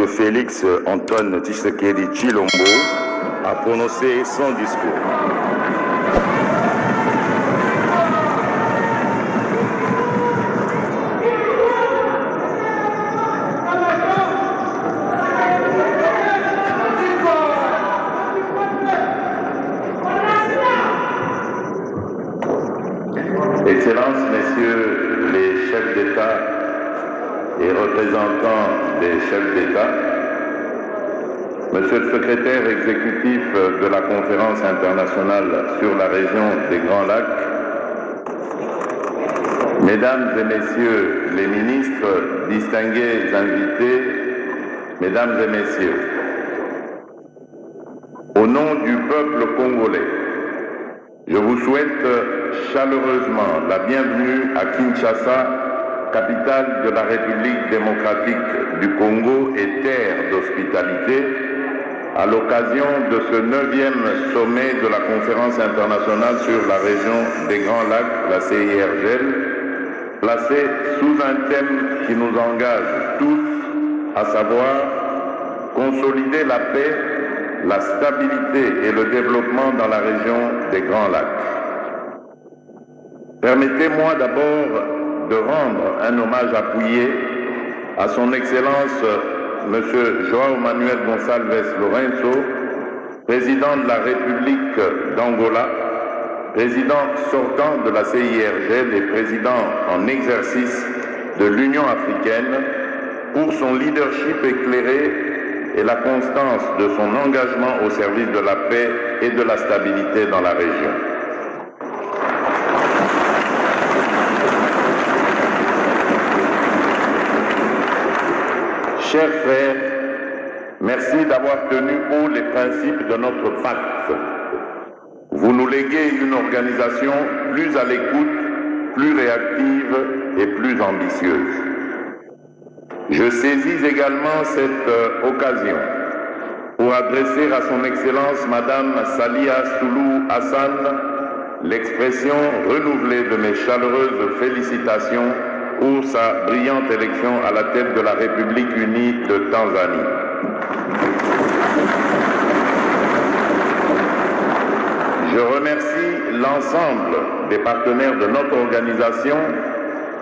M. Félix Antoine Tshisekedi Tshilombo a prononcé son discours. Excellences, Messieurs les chefs d'État et représentants des chefs d'État, Monsieur le secrétaire exécutif de la Conférence internationale sur la région des Grands Lacs, Mesdames et Messieurs les ministres, distingués invités, Mesdames et Messieurs, au nom du peuple congolais, je vous souhaite chaleureusement la bienvenue à Kinshasa, capitale de la République démocratique du Congo et terre d'hospitalité, à l'occasion de ce 9e sommet de la Conférence internationale sur la région des Grands Lacs, la CIRGL, placé sous un thème qui nous engage tous, à savoir consolider la paix, la stabilité et le développement dans la région des Grands Lacs. Permettez-moi d'abord de rendre un hommage appuyé à son Excellence M. João Manuel Gonçalves Lourenço, président de la République d'Angola, président sortant de la CIRGL et président en exercice de l'Union africaine, pour son leadership éclairé et la constance de son engagement au service de la paix et de la stabilité dans la région. Chers frères, merci d'avoir tenu haut les principes de notre pacte. Vous nous léguez une organisation plus à l'écoute, plus réactive et plus ambitieuse. Je saisis également cette occasion pour adresser à son Excellence Madame Salia Soulou Hassan l'expression renouvelée de mes chaleureuses félicitations pour sa brillante élection à la tête de la République unie de Tanzanie. Je remercie l'ensemble des partenaires de notre organisation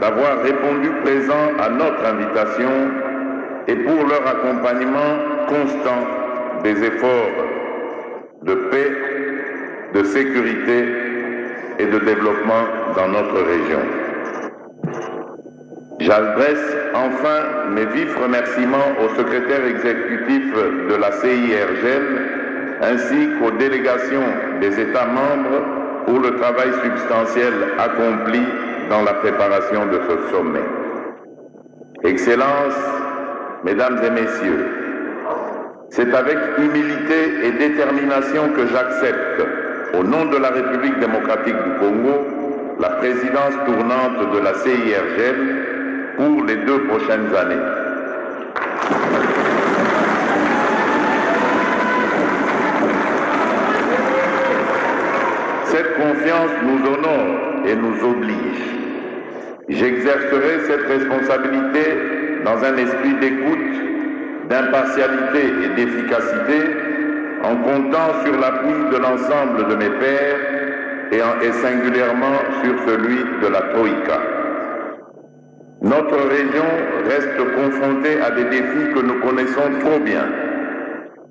d'avoir répondu présent à notre invitation et pour leur accompagnement constant des efforts de paix, de sécurité et de développement dans notre région. J'adresse enfin mes vifs remerciements au secrétaire exécutif de la CIRGL ainsi qu'aux délégations des États membres pour le travail substantiel accompli dans la préparation de ce sommet. Excellences, Mesdames et Messieurs, c'est avec humilité et détermination que j'accepte, au nom de la République démocratique du Congo, la présidence tournante de la CIRGL pour les 2 prochaines années. Cette confiance nous honore et nous oblige. J'exercerai cette responsabilité dans un esprit d'écoute, d'impartialité et d'efficacité, en comptant sur l'appui de l'ensemble de mes pairs et singulièrement sur celui de la Troïka. Notre région reste confrontée à des défis que nous connaissons trop bien.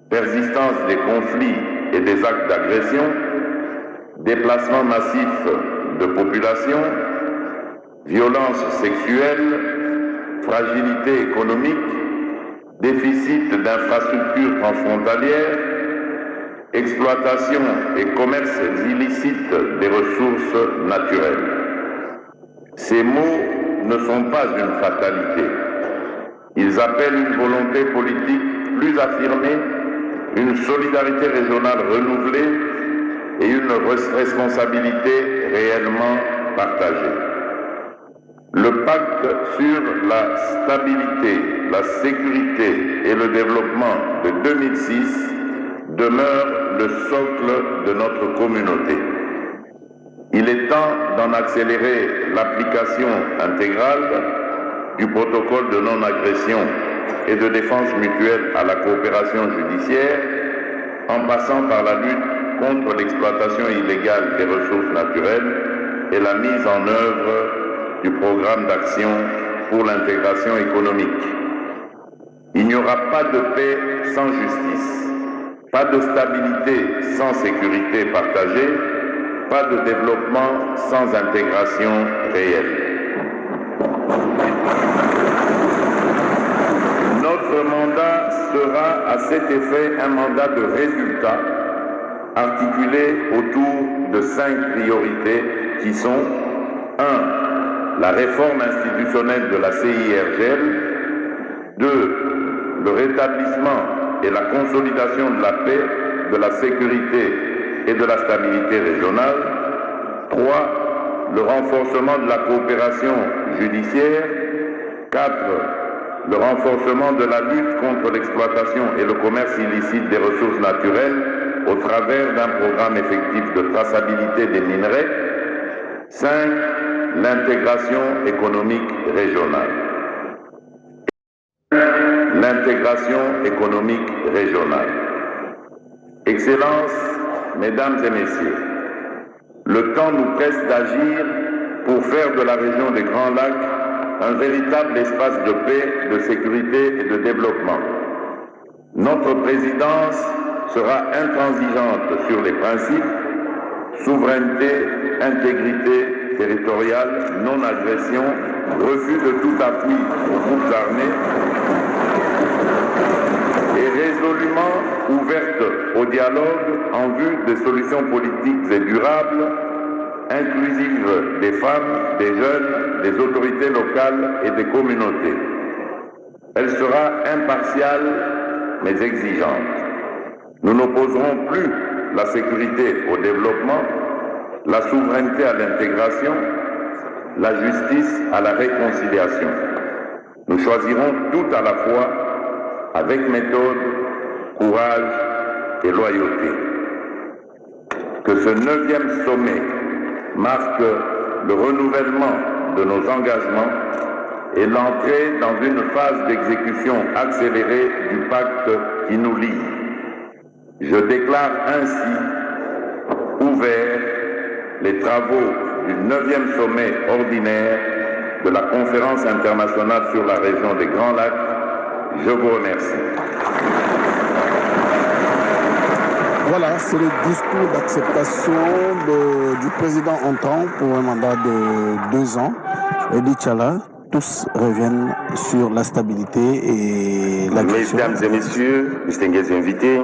Persistance des conflits et des actes d'agression, déplacement massif de population, violence sexuelle, fragilité économique, déficit d'infrastructures transfrontalières, exploitation et commerce illicite des ressources naturelles. Ces mots ne sont pas une fatalité. Ils appellent une volonté politique plus affirmée, une solidarité régionale renouvelée et une responsabilité réellement partagée. Le pacte sur la stabilité, la sécurité et le développement de 2006 demeure le socle de notre communauté. Il est temps d'en accélérer l'application intégrale du protocole de non-agression et de défense mutuelle à la coopération judiciaire, en passant par la lutte contre l'exploitation illégale des ressources naturelles et la mise en œuvre du programme d'action pour l'intégration économique. Il n'y aura pas de paix sans justice, pas de stabilité sans sécurité partagée, pas de développement sans intégration réelle. Notre mandat sera à cet effet un mandat de résultats articulé autour de 5 priorités qui sont 1. La réforme institutionnelle de la CIRGL. 2. Le rétablissement et la consolidation de la paix, de la sécurité et de la stabilité régionale. 3. Le renforcement de la coopération judiciaire. 4. Le renforcement de la lutte contre l'exploitation et le commerce illicite des ressources naturelles au travers d'un programme effectif de traçabilité des minerais. 5. L'intégration économique régionale. L'intégration économique régionale. Excellences, Mesdames et Messieurs, le temps nous presse d'agir pour faire de la région des Grands Lacs un véritable espace de paix, de sécurité et de développement. Notre présidence sera intransigeante sur les principes souveraineté, intégrité territoriale, non-agression, refus de tout appui aux groupes armés et résolument ouverte au dialogue en vue des solutions politiques et durables, inclusives des femmes, des jeunes, des autorités locales et des communautés. Elle sera impartiale mais exigeante. Nous n'opposerons plus la sécurité au développement, la souveraineté à l'intégration, la justice à la réconciliation. Nous choisirons tout à la fois avec méthode, courage et loyauté. Que ce 9e sommet marque le renouvellement de nos engagements et l'entrée dans une phase d'exécution accélérée du pacte qui nous lie. Je déclare ainsi ouverts les travaux du 9e sommet ordinaire de la Conférence internationale sur la région des Grands Lacs. Je vous remercie. Voilà, c'est le discours d'acceptation du président entrant pour un mandat de 2 ans, Edi Tchala. Tous reviennent sur la stabilité et la question. Mesdames et messieurs, distingués invités,